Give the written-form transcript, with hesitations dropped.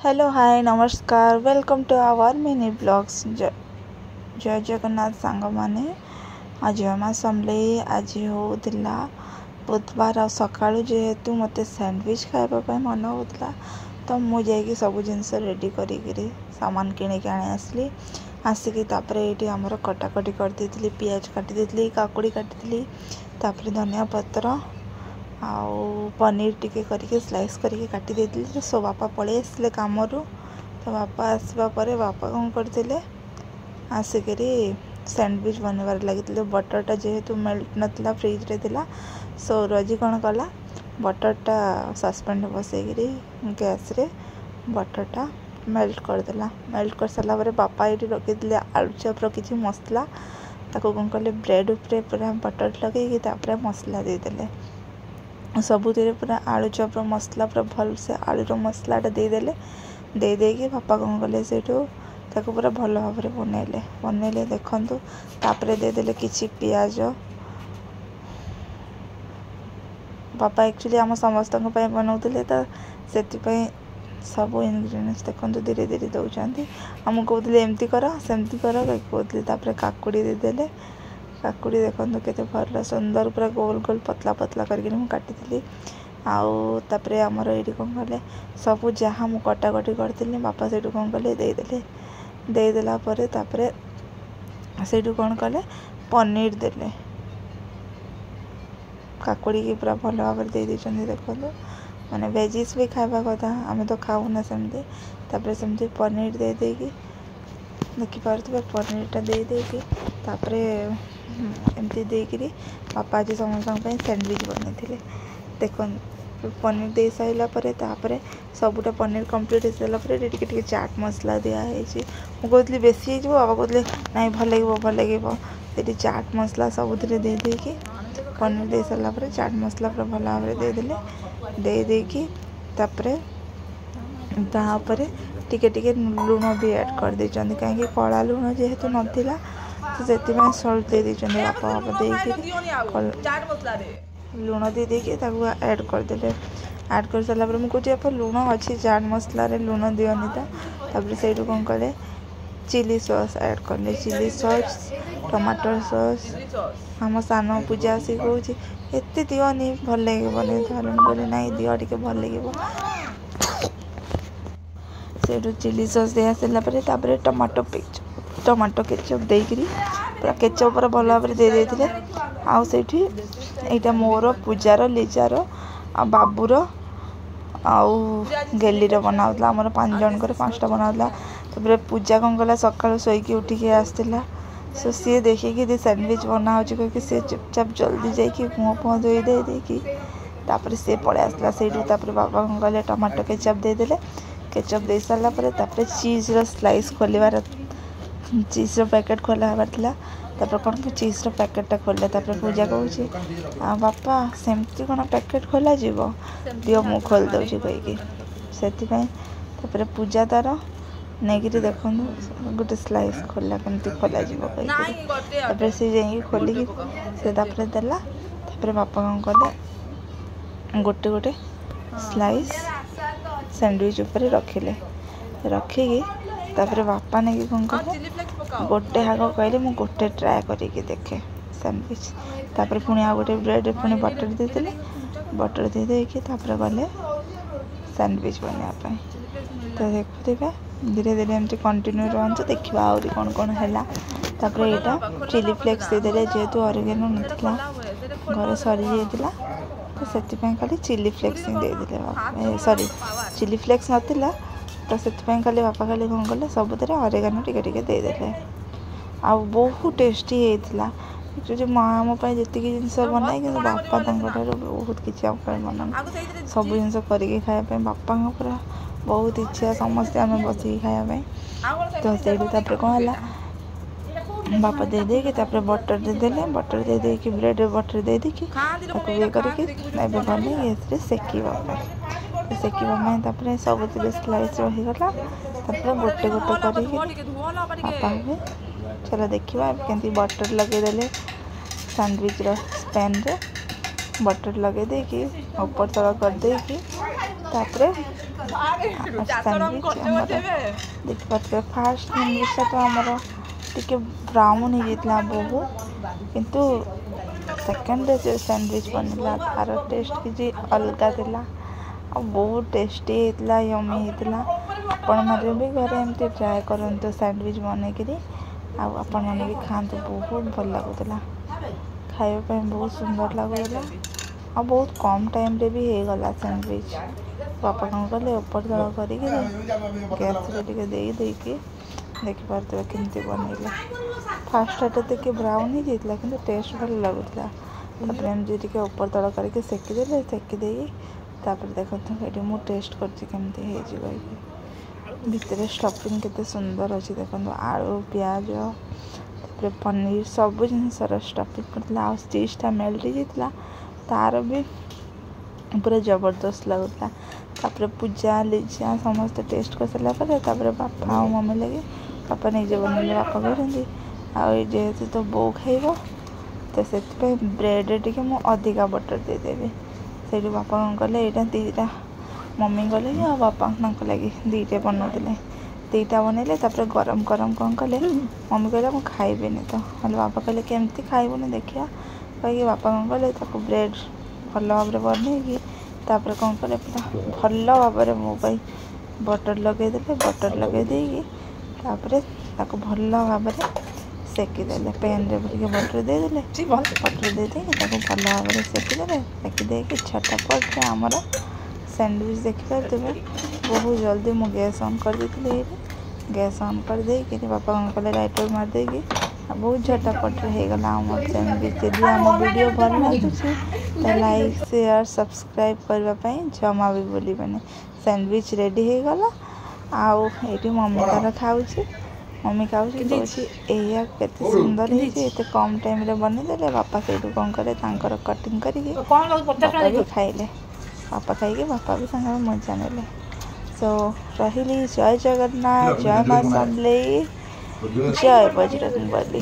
Hello hi नमस्कार welcome to our mini blogs जय जगन्नाथ सांग माने आज आम समले आज होता बुधवार आ सका जेहेतु मत सैंडविच खावाई मन होता तो मुझे सब जिनस रेडी करी सामान किणिक आनी आसली आसिकी ये आमर कटाकटी करदी पियाज काटी काकुड़ी काटी धनिया पत्र आउ पनीर टिके करके स्लाइस करके काटी देती सो बापा पलि आसले काम तो बापा आसवा पर बापा कौन करते आसिक सैंडविच बनवार लगी बटरटा जेहेतु मेल्ट नाला फ्रिज रे थिला सो रजी कौन कला बटरटा सस्पेंड बसईकरी गैस रे बटरटा मेल्ट करदेला मेल्ट कर सारा पर बापा ये रखी आलू चप किसी मसला ताको कौन कले ब्रेड उपरे पूरा बटर लगे मसला देदेले सबुतिर पूरा आलू चप्र मसला पूरा भल से आलूर मसलाटा देदेले बापा कौन कले से पूरा भल भाव में बनइले देखु तापर देदेले किछि पियाज बापा एक्चुअली आम समस्त बनाते तो से सब इनग्रेडिएंट्स देखो धीरे धीरे दौरान आम कहते एमती कर सेमती कर कहते काकुड़ी देदेले काकुड़ी देखो केते भल सुंदर पूरा गोल गोल पतला पतला करके काटी आउे आमर ये कौन कले सब जहाँ मुझे कटाकटी करी बापा से कौन कले देदेला से कौन कले पनीर देले काकुड़ी की पूरा भल भाव दे देखो माने वेजिस भी खावा कथा आम तो खाऊना सेमती सेमती पनीर दे देगी देखिपे पनीरटा दे देगी एमती देकरी बापा आज समस्त सैंडविच बनी देख पनीर दे सारापर सबूटा पनीर कम्प्लीट हो सारापर चाट मसला दिखाई कहती बेसी हो बाबा कहते ना भल लगे चाट मसला सबुद दे देकी पनीर दे सारापर चाट मसला पूरा भल भाव दे देकी तापर टिके लुण भी ऐड कर दे कहीं कला लुण जेहेतु नाला तो से सल्ट दे दी बापा बापा लुण दे देकी ऐड करदे ऐड कर सारापर मुझे आप लुण अच्छी चाट मसला लुण दिवनी तो से कौन कले चिली सॉस ऐड कले चिली सॉस टमाटर सॉस आम सान पूजा आसिक कौच एत दिवनी भल लगे कहले ना दिह टे भल लगे से चिली सॉस दे सारापर टमाटो केचप देकरी पूरा केचप पूरा भल भाव दे देते आईटा मोर पूजार लिजार आ बाबूर आउ गेलीर बनाऊला आमर 5 जनकर 5टा बनाऊला तापर पूजा कौन कला सका शोकी उठिकी आसला सो सी देखिए सैंडविच बना कहीं सी चुपचाप जल्दी जाकि मुँह फुह धोई देकी सी पलि आसला से बाबा कौन कले टमाटो केचप देदेले केचप दे सारापर चीज स्लाइस खोलवार चीज पैकेट खोला हबार था कौन चीज पैकेटा खोल पूजा कह बापा सेमती कौन पैकेट खोल दिव मु खोल दूसरी कहीकि से पूजा तार नहीं देखो गोटे स्लाइस खोला कमी खोल कहीं सी जा खोलिकी से देला बापा कौन कले गोटे गोटे स्लाइस सैंडविच ऊपर रखिले रखिकी बापा नहीं कौन कले गोटे हाग कहले मुझे गोटे ट्राए करके देखे सैंडविच पुणी आ गोटे ब्रेड पुणी बटर देदेले बटर दे देकी गले सैंडविच बनवाई तो देखुए धीरे धीरे एमती कंटिन्यू रुहतु देखा आहरी कौन कौन है यहाँ चिली फ्लेक्स देदेले जेहेतु ऑरिगेनो नाला घर सरी जाता तो से खाली चिली फ्लेक्स ही देदेले सॉरी चिली फ्लेक्स नाला तो से खाली बापा खाली कौन कले सबुद ऑरिगेनो टिके देदेले आ बहुत टेस्टी होता जो माँ आम जी जिनस बनाए कि बापा बहुत किसी बना सब जिन करके खायापी बापा पूरा बहुत इच्छा समस्ते आम बस खायापी तो से कौन है बापा दे देकी बटर देदेले बटर दे देकी ब्रेड बटर दे देकी ये करके गले सेकिवाई सेकिवाई सब स्लाइस रहीगला गोटे गोटे कर चलो देखा केमती बटर लगेदेले सैंडविच पैन रे बटर लगे देकी ऊपर तल कर देकी देखिए फास्ट सैंडविचटा तो आमर टिके ब्राउन हो जाता बहुत किंतु सेकेंड जो सैंडविच बनला तार टेस्ट किसी अलग थिला बहुत टेस्टी होता यमी होता आपण मैंने भी घरे एमती ट्राए करूँ सैंडविच बनईकरी आपण मैंने भी खाते बहुत भल लगुला खाइबा बहुत सुंदर लगुला आ बहुत कम टाइम रे भी हो गला सैंडविच बापा कौन कले ऊपर तल कर गैस देकी देखिपे केमती बनइले फास्ट तो ब्राउन ही जाता कि टेस्ट भल लगुला एमती ऊपर तल करके सेकीदे सेकीदे देखते ये मुझे टेस्ट करमती भितर स्टफिंग केते सुंदर अच्छी देखो आलू प्याज पनीर सब जिनसर स्टफिंग करता चीज़टा मेल्ट होता तार भी पूरा जबरदस्त लगुला पूजा लिजा समस्त टेस्ट कर सारापर बापा और मम्मी लगे बापा निजे बनइले बापा कहते आेतु तो बो खाइब तो से ब्रेड टे अधिका बटर देदेवी से बापा कौन कले यहाँ दीटा मम्मी गले आ बापा लगे दीटे बनाते दीटा बनइले गरम गरम कौन कले मम्मी कहला मुझे खाइबेनि तो बापा कहले केमती खाइबुनि देखिया कहीं बापा कौन कले ब्रेड भल भाव बनईकि कौन कले पूरा भल भाव मोबाइल बटर लगेदे बटर लगेदेकी भल भाव सेकीदे पैन रे बटर देदेले बटर देदे भल भाव सेकीदे सेकीदेकी छटापट आमर सैंडविच देखिपे बहुत जल्दी मु गैस ऑन कर देती गैस ऑन कर देकी बापा कौन कले लाइटर मार देगी बहुत झटापट होगला आम सैंडविच जदि आम वीडियो भल लगुच तो लाइक शेयर सब्सक्राइब करने जमा भी भूलबे सैंडविच रेडी हो गला आउ ये मम्मी तार खाऊँ मम्मी खाऊँ के सुंदर होते कम टाइम रे बनईदे बापा से कौन कले कटिंग करके खाइले बापा खाई बापा भी मजा ने सो रही जय जगन्नाथ जय माँ समलेई जय बजरंगबली।